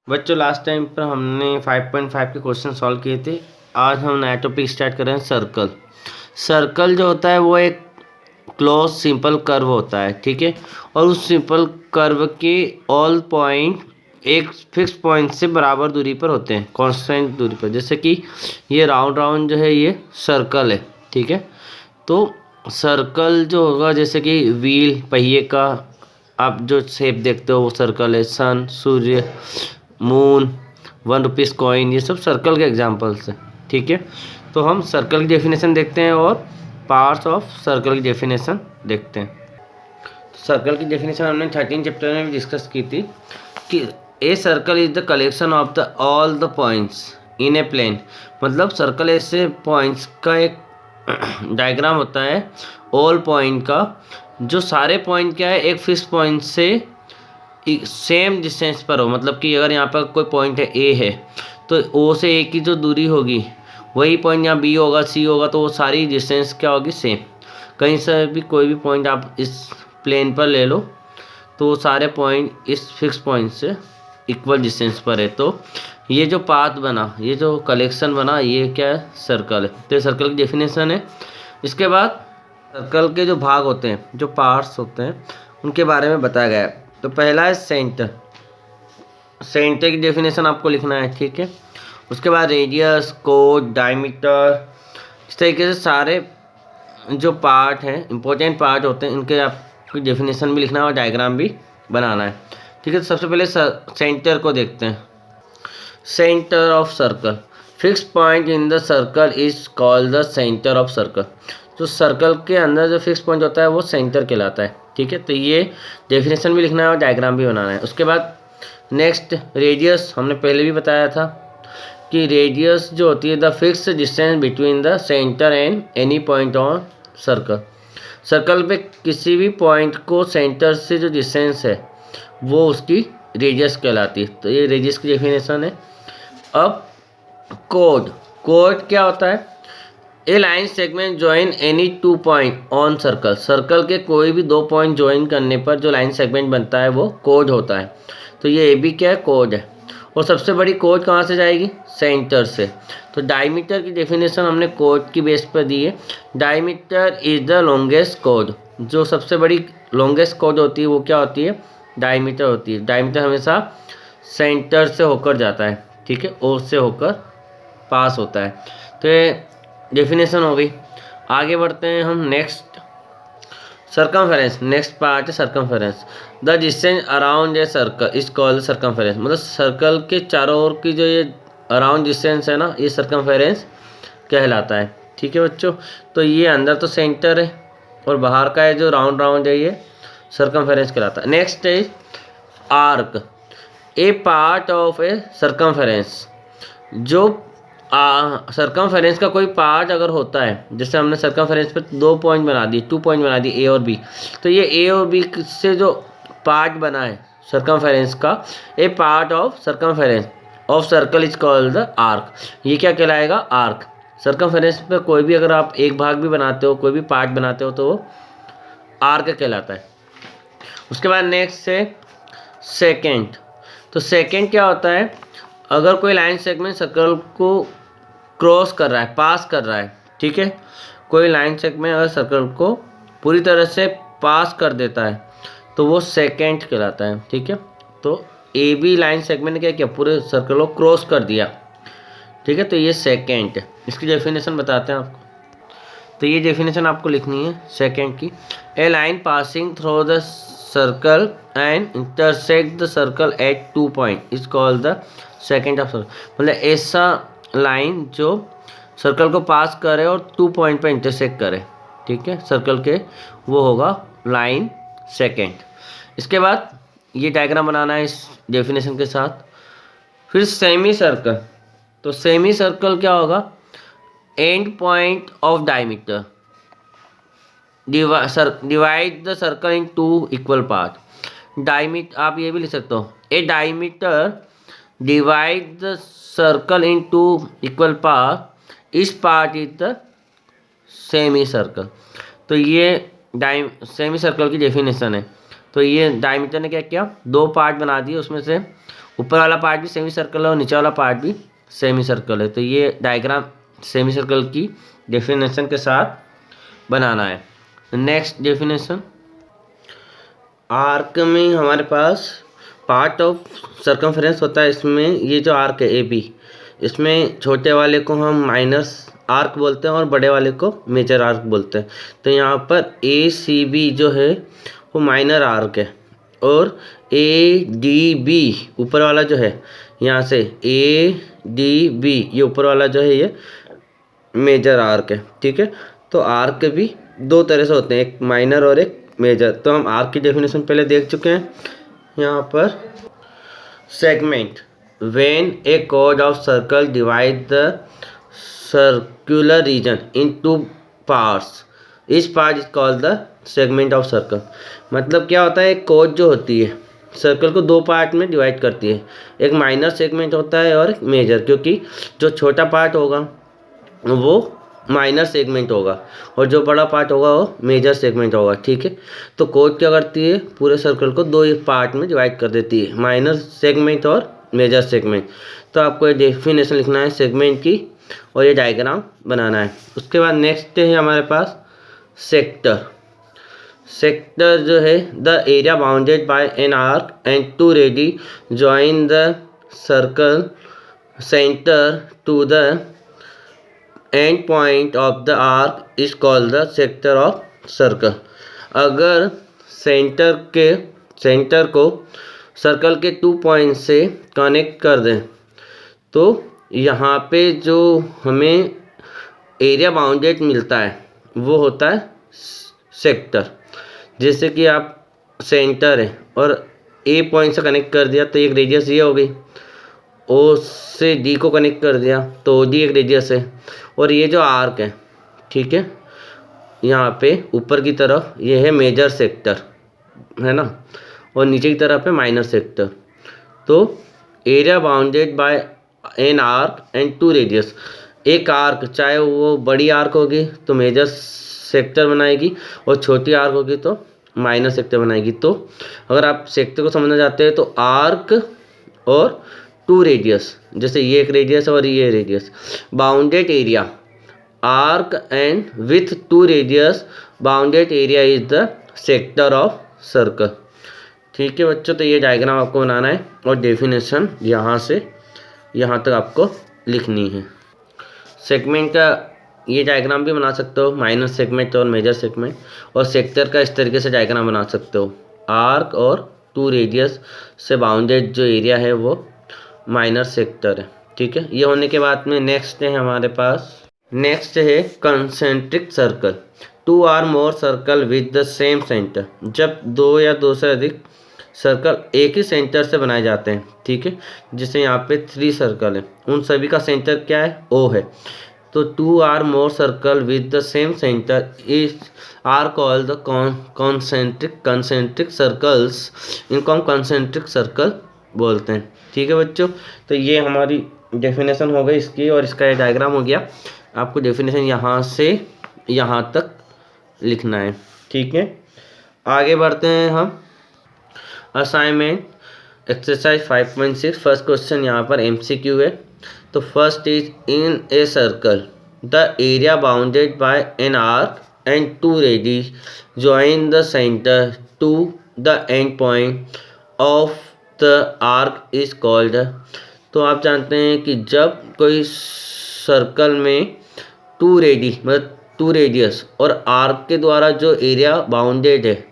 बच्चों last time पर हमने 5.5 के क्वेश्चन सॉल्व किए थे। आज हम नया टॉपिक स्टार्ट कर रहे हैं सर्कल। सर्कल जो होता है वो एक क्लोज सिंपल कर्व होता है, ठीक है। और उस सिंपल कर्व के ऑल पॉइंट एक फिक्स पॉइंट से बराबर दूरी पर होते हैं, कांस्टेंट दूरी पर। जैसे कि ये राउंड राउंड जो है ये सर्कल है, ठीक है। तो सर्कल जो होगा जैसे कि व्हील पहिए का आप जो शेप देखते हो वो सर्कल है। सन, सूर्य, मून, 1 रुपीज़ कॉइन, ये सब सर्कल के एग्जांपल्स हैं, ठीक है। तो हम सर्कल की डेफिनेशन देखते हैं और पार्ट्स ऑफ सर्कल की डेफिनेशन देखते हैं। तो सर्कल की डेफिनेशन हमने 13 चैप्टर में भी डिस्कस की थी कि a circle is the collection of the all the points in a plane. मतलब सर्कल ऐसे पॉइंट्स का एक डायग्राम होता है ऑल पॉइंट का, जो सारे पॉइंट क्या है एक फिक्स पॉइंट से सेम डिस्टेंस पर हो। मतलब कि अगर यहाँ पर कोई पॉइंट है ए है तो ओ से ए की जो दूरी होगी वही पॉइंट यहाँ बी होगा, सी होगा, तो वो सारी डिस्टेंस क्या होगी सेम। कहीं से भी कोई भी पॉइंट आप इस प्लेन पर ले लो तो वो सारे पॉइंट इस फिक्स पॉइंट से इक्वल डिस्टेंस पर है। तो ये जो पाथ बना, ये जो कलेक्शन बना, ये क्या है सर्कल है। तो ये सर्कल की डेफिनेशन है। इसके बाद सर्कल के जो भाग होते हैं, जो पार्ट्स होते हैं, उनके बारे में बताया गया है। तो पहला है सेंटर। सेंटर की डेफिनेशन आपको लिखना है, ठीक है। उसके बाद रेडियस, कोड, डायमीटर, इस तरीके से सारे जो पार्ट हैं, इंपॉर्टेंट पार्ट होते हैं, इनके आपकी डेफिनेशन भी लिखना है और डायग्राम भी बनाना है, ठीक है। तो सबसे पहले सेंटर को देखते हैं। Centre of circle, fix point in the circle is called the centre of circle. जो सर्कल के अंदर जो फिक्स पॉइंट होता है वो सेंटर कहलाता है, ठीक है। तो ये डेफिनेशन भी लिखना है और डायग्राम भी बनाना है। उसके बाद नेक्स्ट रेडियस, हमने पहले भी बताया था कि रेडियस जो होती है the fix distance between the centre and any point on circle. Circle पे किसी भी पॉइंट को सेंटर से जो डिस्टेंस है वो उसकी रेडियस कहलाती है। तो ये रेडियस की डेफिनेशन है। अब कोड, कोड क्या होता है? A line segment join any 2 point on circle. Circle के कोई भी 2 पॉइंट ज्वाइन करने पर जो लाइन सेगमेंट बनता है वो कोड होता है। तो ये ए बी क्या है? कोड है। और सबसे बड़ी कोड कहाँ से जाएगी? सेंटर से। तो डायमीटर की डेफिनेशन हमने कोड की बेस पर दी है। Diameter is the longest code. जो सबसे बड़ी लॉन्गेस्ट कोड होती है वो क्या होती है? डायमीटर होती है। डायमीटर हमेशा सेंटर से होकर जाता है, ठीक है, ओ से होकर पास होता है। तो ये डेफिनेशन हो गई। आगे बढ़ते हैं हम नेक्स्ट, सर्कमफेरेंस। नेक्स्ट पार्ट है circumference. The distance around a circle is called circumference. मतलब सर्कल के चारों ओर की जो ये अराउंड डिस्टेंस है ना, ये सर्कमफेरेंस कहलाता है, ठीक है बच्चों। तो ये अंदर तो सेंटर है और बाहर का है जो राउंड राउंड है ये सर्कमफेरेंस कहलाता है। नेक्स्ट है arc, A part of A circumference. जो सर्कमफेरेंस का कोई पार्ट अगर होता है, जैसे हमने सर्कमफेरेंस पे 2 पॉइंट बना दिए, 2 पॉइंट बना दिए ए और बी, तो ये ए और बी से जो पार्ट बना है सर्कमफेरेंस का, a part of circumference of circle is called the arc. ये क्या कहलाएगा? आर्क। सर्कमफेरेंस पे कोई भी अगर आप एक भाग भी बनाते हो, कोई भी पार्ट बनाते हो, तो वो आर्क कहलाता है। उसके बाद नेक्स्ट है सेकेंड। तो सेकेंड क्या होता है? अगर कोई लाइन सेगमेंट सर्कल को क्रॉस कर रहा है, पास कर रहा है, ठीक है, कोई लाइन सेगमेंट अगर सर्कल को पूरी तरह से पास कर देता है तो वो सेकेंड कहलाता है, ठीक है। तो ए बी लाइन सेगमेंट ने क्या किया? पूरे सर्कल को क्रॉस कर दिया, ठीक है, तो ये सेकेंड है। इसकी डेफिनेशन बताते हैं आपको। तो ये डेफिनेशन आपको लिखनी है सेकेंड की। A line passing through the circle and intersect the circle at 2 point is called the secant of circle. मतलब ऐसा लाइन जो सर्कल को पास करे और 2 पॉइंट पर इंटरसेक्ट करे, ठीक है, सर्कल के, वो होगा लाइन सेकेंड। इसके बाद ये डायग्राम बनाना है इस डेफिनेशन के साथ। फिर सेमी सर्कल। तो सेमी सर्कल क्या होगा? End point of diameter divide the circle in 2 equal part. Diameter आप ये भी लिख सकते हो, a diameter divide the circle in 2 equal part, इस part is the semi circle. तो ये सेमी सर्कल की डेफिनेशन है। तो ये डायमीटर ने क्या किया? 2 पार्ट बना दिए, उसमें से ऊपर वाला पार्ट भी सेमी सर्कल है और नीचे वाला पार्ट भी सेमी सर्कल है। तो ये डायग्राम सेमी सर्कल की डेफिनेशन के साथ बनाना है। नेक्स्ट डेफिनेशन, आर्क में हमारे पास पार्ट ऑफ सर्कमफ्रेंस होता है। इसमें ये जो आर्क है ए बी, इसमें छोटे वाले को हम माइनर आर्क बोलते हैं और बड़े वाले को मेजर आर्क बोलते हैं। तो यहाँ पर ए सी बी जो है वो माइनर आर्क है और ए डी बी ऊपर वाला जो है, यहाँ से ए डी बी ये ऊपर वाला जो है ये मेजर आर्क है। ठीक है, तो आर्क भी दो तरह से होते हैं, एक माइनर और एक मेजर। तो हम आर्क की डेफिनेशन पहले देख चुके हैं। यहाँ पर segment, when a chord of circle divide the circular region in two parts, इस part is called the segment of circle. मतलब क्या होता है, एक कॉर्ड जो होती है सर्कल को दो पार्ट में डिवाइड करती है, एक माइनर सेगमेंट होता है और एक मेजर, क्योंकि जो छोटा पार्ट होगा वो माइनर सेगमेंट होगा और जो बड़ा पार्ट होगा वो मेजर सेगमेंट होगा। ठीक है, तो कोड क्या करती है, पूरे सर्कल को दो पार्ट में डिवाइड कर देती है, माइनर सेगमेंट और मेजर सेगमेंट। तो आपको ये डेफिनेशन लिखना है सेगमेंट की और ये डायग्राम बनाना है। उसके बाद नेक्स्ट है हमारे पास सेक्टर। सेक्टर जो है, the area bounded by an arc and two radii join the circle centre to the end point of the arc is called the sector of circle. अगर सेंटर को circle के 2 point से connect कर दें तो यहाँ पे जो हमें एरिया बाउंडेड मिलता है वो होता है सेक्टर। जैसे कि आप सेंटर है और ए पॉइंट से कनेक्ट कर दिया तो एक रेडियस ये हो गई, ओ से डी को कनेक्ट कर दिया तो डी एक रेडियस है, और ये जो आर्क है, ठीक है, यहाँ पे ऊपर की तरफ ये है मेजर सेक्टर है ना, और नीचे की तरफ है माइनर सेक्टर। तो area bounded by an arc and 2 radius, एक आर्क चाहे वो बड़ी आर्क होगी तो मेजर सेक्टर बनाएगी और छोटी आर्क होगी तो माइनर सेक्टर बनाएगी। तो अगर आप सेक्टर को समझना चाहते हैं तो आर्क और 2 रेडियस, जैसे ये एक रेडियस और ये radius, bounded area arc and with 2 radius bounded area is the sector of circle. ठीक है बच्चों, तो ये डायग्राम आपको बनाना है और डेफिनेशन यहाँ से यहाँ तक आपको लिखनी है। सेगमेंट का ये डायग्राम भी बना सकते हो, माइनर सेगमेंट और मेजर सेगमेंट, और सेक्टर का इस तरीके से डायग्राम बना सकते हो। आर्क और 2 रेडियस से बाउंडेड जो एरिया है वो माइनर सेक्टर है। ठीक है, ये होने के बाद में नेक्स्ट है हमारे पास, नेक्स्ट है कंसेंट्रिक सर्कल। 2 और more circle with the same centre, जब 2 या 2 से अधिक सर्कल एक ही सेंटर से बनाए जाते हैं। ठीक है, जैसे यहाँ पे 3 सर्कल है, उन सभी का सेंटर क्या है, ओ है। तो 2 और more circle with the same centre is are called the concentric circles, इनको हम कंसेंट्रिक सर्कल बोलते हैं। ठीक है बच्चों, तो ये हमारी डेफिनेशन हो गई इसकी और इसका ये डायग्राम हो गया। आपको डेफिनेशन यहाँ से यहाँ तक लिखना है। ठीक है, आगे बढ़ते हैं हम। असाइनमेंट एक्सरसाइज 5.6, फर्स्ट क्वेश्चन यहाँ पर MCQ है। तो first is, in a circle the area bounded by an arc and 2 radius join the centre to the end point of the arc is called. तो आप जानते हैं कि जब कोई सर्कल में 2 रेडियस और आर्क के द्वारा जो एरिया बाउंडेड है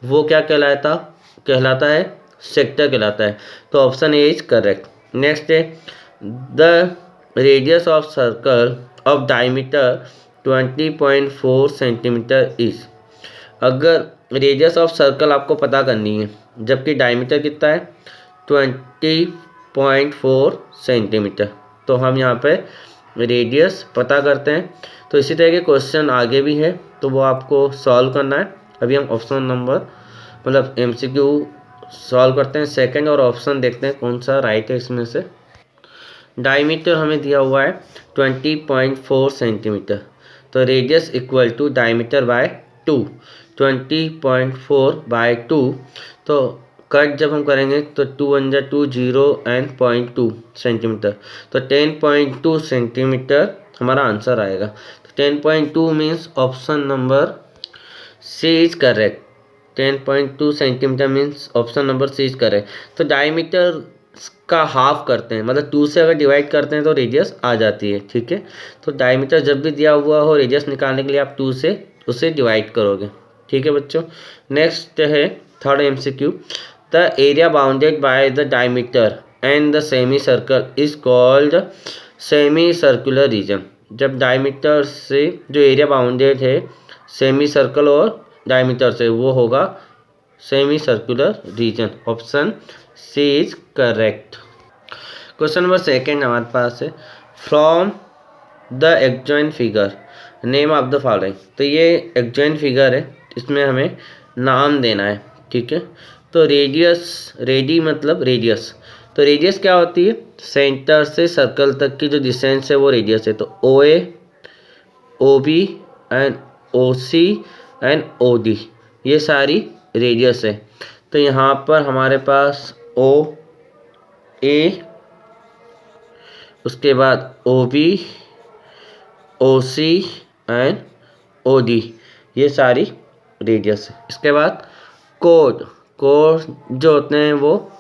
वो क्या कहलाता है, सेक्टर कहलाता है। तो option A is correct. Next है, the radius of circle of diameter 20.4 centimetre is. अगर रेडियस ऑफ सर्कल आपको पता करनी है जबकि डायमीटर कितना है 20.4 सेंटीमीटर, तो हम यहाँ पे रेडियस पता करते हैं। तो इसी तरह के क्वेश्चन आगे भी है तो वो आपको सॉल्व करना है। अभी हम ऑप्शन नंबर मतलब MCQ सॉल्व करते हैं सेकंड, और ऑप्शन देखते हैं कौन सा राइट है इसमें से। डायमीटर हमें दिया हुआ है 20.4 सेंटीमीटर, तो radius equal to diameter by 2, 20.4 by 2, तो कट जब हम करेंगे तो 2 वन जा 2 0 एंड 0.2 सेंटीमीटर, तो 10.2 सेंटीमीटर हमारा आंसर आएगा। तो 10.2 means option number C is correct. 10.2 centimetre means option number C is correct. तो डायमीटर का हाफ करते हैं, मतलब 2 से अगर डिवाइड करते हैं तो रेडियस आ जाती है, ठीक है। तो डायमीटर जब भी दिया हुआ हो, रेडियस निकालने के लिए आप 2 से उसे डिवाइड करोगे, ठीक है बच्चों। नेक्स्ट है third MCQ. The area bounded by the diameter and the semi circle is called semi circular region. जब डायमीटर से जो एरिया बाउंडेड है सेमी सर्कल और डायमीटर से, वो होगा semi circular region. Option C is correct. Question number second हमारे पास है, from the adjoint figure name of the following. तो ये एडजॉइंट फिगर है, इसमें हमें नाम देना है, ठीक है। तो रेडियस, रेडी मतलब रेडियस, तो रेडियस क्या होती है, सेंटर से सर्कल तक की जो डिस्टेंस है वो रेडियस है। तो O A, O B and O C and O D, ये सारी रेडियस है। तो यहाँ पर हमारे पास ओ ए, उसके बाद O B, O C and O D, ये सारी रेडियस है। इसके बाद कोड, कोड जो होते हैं वो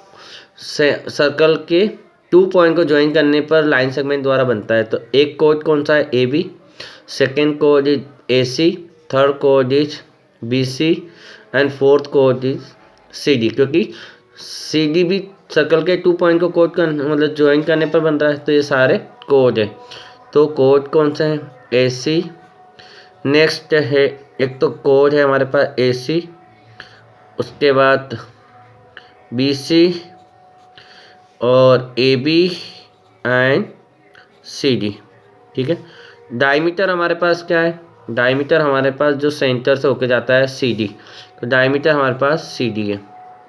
सर्कल के 2 पॉइंट को ज्वाइन करने पर लाइन सेगमेंट द्वारा बनता है। तो एक कोड कौन सा है, A B, second code is A C, third code is B C and fourth code is C D, क्योंकि सी डी भी सर्कल के 2 पॉइंट को कोड कर मतलब ज्वाइन करने पर बन रहा है। तो ये सारे कोड है। तो कोड कौन सा है, ए सी। नेक्स्ट है, एक तो कोड है हमारे पास ए सी, उसके बाद बी सी और A B and C D, ठीक है। डायमीटर हमारे पास क्या है, डायमीटर हमारे पास जो सेंटर से होके जाता है सी डी, तो डायमीटर हमारे पास सी डी है।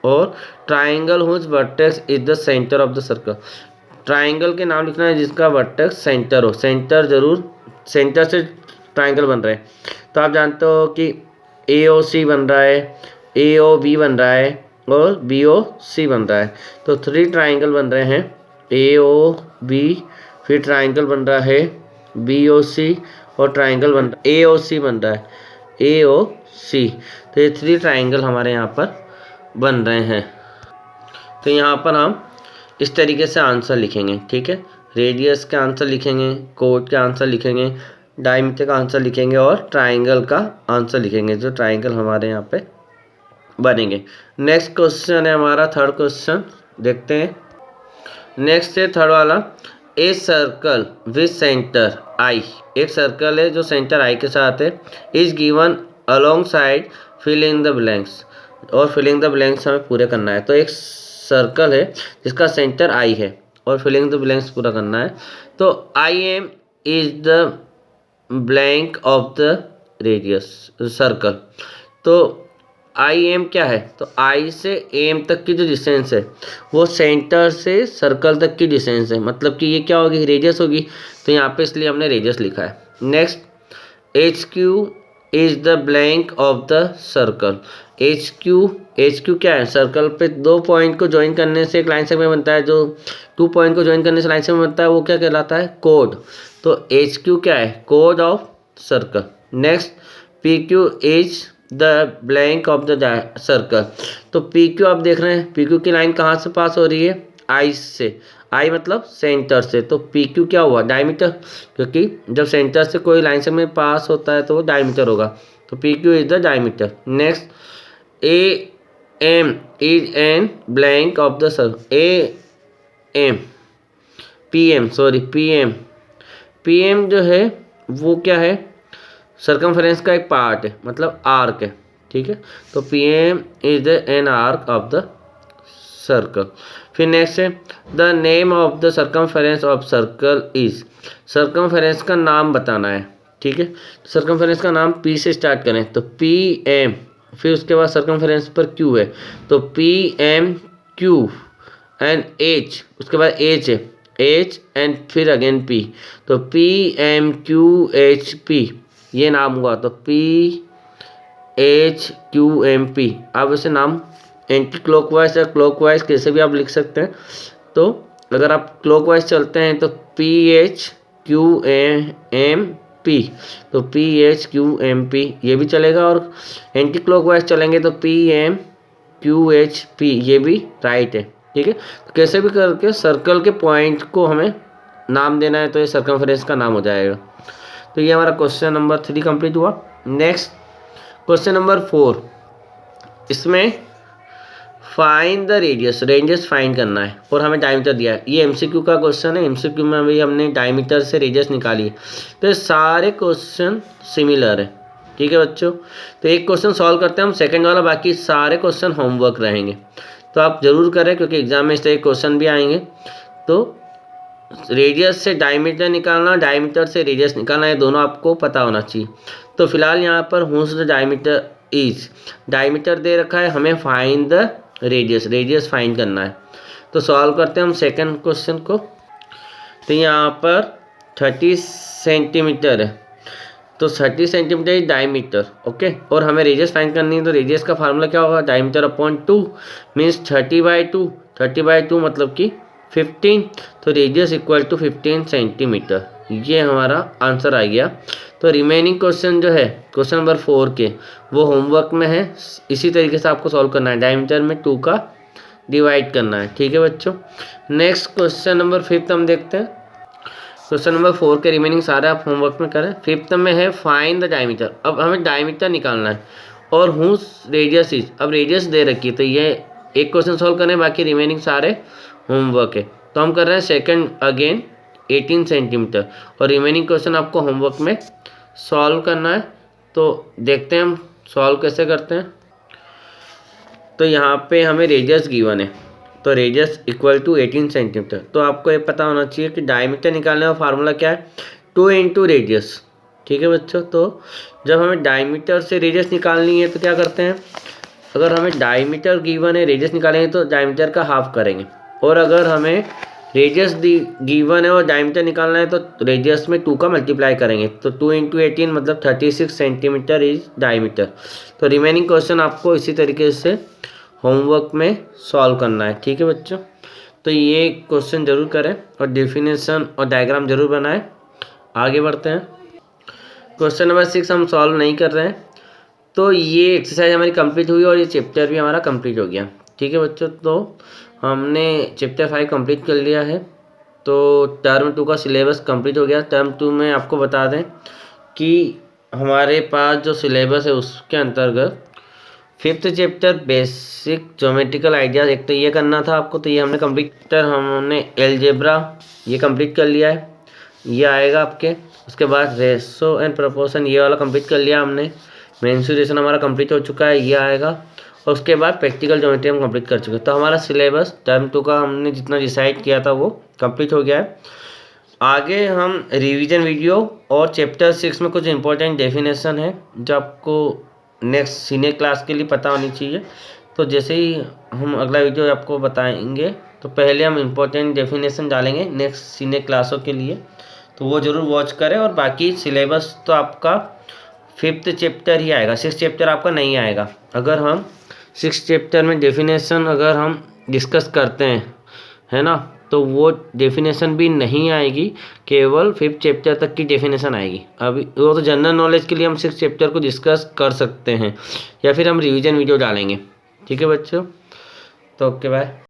और triangle whose vertex is the centre of the circle, triangle के नाम लिखना है जिसका वर्टेक्स सेंटर हो, सेंटर जरूर, सेंटर से ट्राइंगल बन रहा है। तो आप जानते हो कि ए ओ सी बन रहा है, ए ओ बी बन रहा है और बी ओ सी बन रहा है। तो 3 ट्राइंगल बन रहे हैं, ए ओ बी, फिर ट्राइंगल बन रहा है बी ओ सी और ट्राइंगल बन रहा है ए ओ सी बन रहा है, ए ओ सी। तो ये 3 ट्राइंगल हमारे यहाँ पर बन रहे हैं। तो यहाँ पर हम इस तरीके से आंसर लिखेंगे, ठीक है। रेडियस का आंसर लिखेंगे, कोड का आंसर लिखेंगे, डायमीटर का आंसर लिखेंगे और ट्राइंगल का आंसर लिखेंगे, जो ट्राइंगल हमारे यहाँ पे बनेंगे। नेक्स्ट क्वेश्चन है हमारा थर्ड क्वेश्चन, देखते हैं। नेक्स्ट है थर्ड वाला, a circle with centre I, एक सर्कल है जो सेंटर आई के साथ है, is given along side fill in the blanks, और फिलिंग द ब्लैंक्स हमें पूरे करना है। तो एक सर्कल है जिसका सेंटर आई है और फिलिंग द ब्लैंक्स पूरा करना है। तो I am is the blank of the radius circle. तो आई एम क्या है, तो आई से एम तक की जो डिस्टेंस है वो सेंटर से सर्कल तक की डिस्टेंस है, मतलब कि ये क्या होगी, रेडियस होगी। तो यहाँ पे इसलिए हमने रेडियस लिखा है। Next H Q is the blank of the circle. H Q क्या है, सर्कल पे 2 पॉइंट को ज्वाइन करने से एक लाइन सेगमेंट बनता है, जो 2 पॉइंट को ज्वाइन करने से लाइन सेगमेंट बनता है वो क्या कहलाता है, कोड। तो एच क्यू क्या है, code of circle. Next P Q is the blank of the circle. तो पी क्यू आप देख रहे हैं, पी क्यू की लाइन कहाँ से पास हो रही है, आई से, आई मतलब सेंटर से। तो पी क्यू क्या हुआ, डायमीटर, क्योंकि जब सेंटर से कोई लाइन से में पास होता है तो वो डायमीटर होगा। तो P Q is the diameter. Next A M is an blank of the circle. A M P M P M जो है वो क्या है, सर्कमफ्रेंस का एक पार्ट है, मतलब आर्क है, ठीक है। तो P M is the an arc of the circle. फिर नेक्स्ट है the name of the circumference of circle is, circumference का नाम बताना है, ठीक है। सर्कमफ्रेंस का नाम पी से स्टार्ट करें, तो पी एम, फिर उसके बाद सर्कमफ्रेंस पर क्यू है, तो P M Q and H, उसके बाद एच है, एच एंड फिर अगेन पी, तो P M Q H P, ये नाम हुआ। तो P H Q M P, आप इसे नाम एंटी क्लॉकवाइज या क्लॉकवाइज कैसे भी आप लिख सकते हैं। तो अगर आप क्लॉकवाइज चलते हैं तो PHQAMP, तो PHQMP ये भी चलेगा, और एंटी क्लॉकवाइज चलेंगे तो PMQHP ये भी राइट है। ठीक है, तो कैसे भी करके सर्कल के पॉइंट को हमें नाम देना है, तो ये सर्कमफ्रेंस का नाम हो जाएगा। तो ये हमारा क्वेश्चन नंबर 3 कंप्लीट हुआ। नेक्स्ट क्वेश्चन नंबर 4, इसमें find the radius, radius find करना है और हमें डायमीटर दिया है। ये MCQ का क्वेश्चन है। MCQ में अभी हमने डायमीटर से रेडियस निकाली है। तो ये सारे क्वेश्चन सिमिलर है। ठीक है बच्चों, तो एक क्वेश्चन सॉल्व करते हैं हम, सेकंड वाला, बाकी सारे क्वेश्चन होमवर्क रहेंगे। तो आप जरूर करें क्योंकि एग्जाम में इस तरह के क्वेश्चन भी आएंगे। तो रेडियस से डायमीटर निकालना, डायमीटर से रेडियस निकालना, ये दोनों आपको पता होना चाहिए। तो फिलहाल यहाँ पर whose the diameter is, diameter दे रखा है, हमें find the radius, radius find करना है। तो सॉल्व करते हैं हम सेकंड क्वेश्चन को। तो यहाँ पर 30 सेंटीमीटर है, तो 30 सेंटीमीटर इज डायमीटर। ओके, और हमें रेडियस फाइंड करनी है। तो रेडियस का फार्मूला क्या होगा, डायमीटर अपॉन 2 मीन्स 30/2, 30/2 मतलब कि 15, तो रेडियस इक्वल टू 15 सेंटीमीटर। ये हमारा आंसर आ गया। तो रिमेनिंग क्वेश्चन जो है क्वेश्चन नंबर 4 के, वो होमवर्क में है। इसी तरीके से आपको सॉल्व करना है, डायमीटर में 2 का डिवाइड करना है। ठीक है बच्चों, नेक्स्ट क्वेश्चन नंबर 5 हम देखते हैं। क्वेश्चन नंबर 4 के रिमेनिंग सारे आप होमवर्क में करें। 5 में है फाइंड द डायमीटर। अब हमें डायमीटर निकालना है और हुज रेडियस इज, अब रेडियस दे रखी है, तो ये एक क्वेश्चन सॉल्व करें, बाकी रिमेनिंग सारे होमवर्क है। तो हम कर रहे हैं सेकंड अगेन 18 सेंटीमीटर, और रिमेनिंग क्वेश्चन आपको होमवर्क में सॉल्व करना है। तो देखते हैं हम सॉल्व कैसे करते हैं। तो यहाँ पे हमें रेडियस गिवन है, तो रेडियस इक्वल टू 18 सेंटीमीटर। तो आपको ये पता होना चाहिए कि डायमीटर निकालने का फार्मूला क्या है, 2 इंटू रेडियस। ठीक है बच्चों, तो जब हमें डायमीटर से रेडियस निकालनी है तो क्या करते हैं, अगर हमें डायमीटर गिवन है, रेडियस निकालेंगे तो डायमीटर का हाफ करेंगे, और अगर हमें रेडियस गिवन है और डायमीटर निकालना है तो रेडियस में 2 का मल्टीप्लाई करेंगे। तो 2 इंटू 18 मतलब 36 सेंटीमीटर इज डायमीटर। तो रिमेनिंग क्वेश्चन आपको इसी तरीके से होमवर्क में सॉल्व करना है। ठीक है बच्चों, तो ये क्वेश्चन जरूर करें और डेफिनेशन और डायग्राम जरूर बनाएं। आगे बढ़ते हैं, क्वेश्चन नंबर 6 हम सॉल्व नहीं कर रहे हैं। तो ये एक्सरसाइज हमारी कंप्लीट हुई और ये चैप्टर भी हमारा कंप्लीट हो गया। ठीक है बच्चों, तो हमने चैप्टर 5 कंप्लीट कर लिया है। तो टर्म 2 का सिलेबस कंप्लीट हो गया। टर्म 2 में आपको बता दें कि हमारे पास जो सिलेबस है उसके अंतर्गत 5th chapter basic geometrical ideas, एक तो ये करना था आपको, तो ये हमने कंप्लीट, हमने एलजेब्रा ये कंप्लीट कर लिया है, ये आएगा आपके। उसके बाद रेशो एंड प्रोपोर्शन ये वाला कंप्लीट कर लिया हमने। मेंसुरेशन हमारा कंप्लीट हो चुका है, ये आएगा। और उसके बाद प्रैक्टिकल ज्योमेट्री हम कंप्लीट कर चुके हैं। तो हमारा सिलेबस टर्म 2 का हमने जितना डिसाइड किया था वो कंप्लीट हो गया है। आगे हम रिवीजन वीडियो और चैप्टर 6 में कुछ इंपॉर्टेंट डेफिनेशन है जो आपको नेक्स्ट सीनियर क्लास के लिए पता होनी चाहिए। तो जैसे ही हम अगला वीडियो आपको बताएंगे, तो पहले हम इंपॉर्टेंट डेफिनेशन डालेंगे नेक्स्ट सीनियर क्लासों के लिए, तो वो ज़रूर वॉच करें। और बाकी सिलेबस तो आपका 5th चैप्टर ही आएगा, 6th चैप्टर आपका नहीं आएगा। अगर हम 6th चैप्टर में डेफिनेशन अगर हम डिस्कस करते हैं, है ना, तो वो डेफिनेशन भी नहीं आएगी, केवल 5th चैप्टर तक की डेफिनेशन आएगी। अभी वो तो जनरल नॉलेज के लिए हम 6th चैप्टर को डिस्कस कर सकते हैं, या फिर हम रिवीजन वीडियो डालेंगे। ठीक है बच्चों, तो ओके बाय।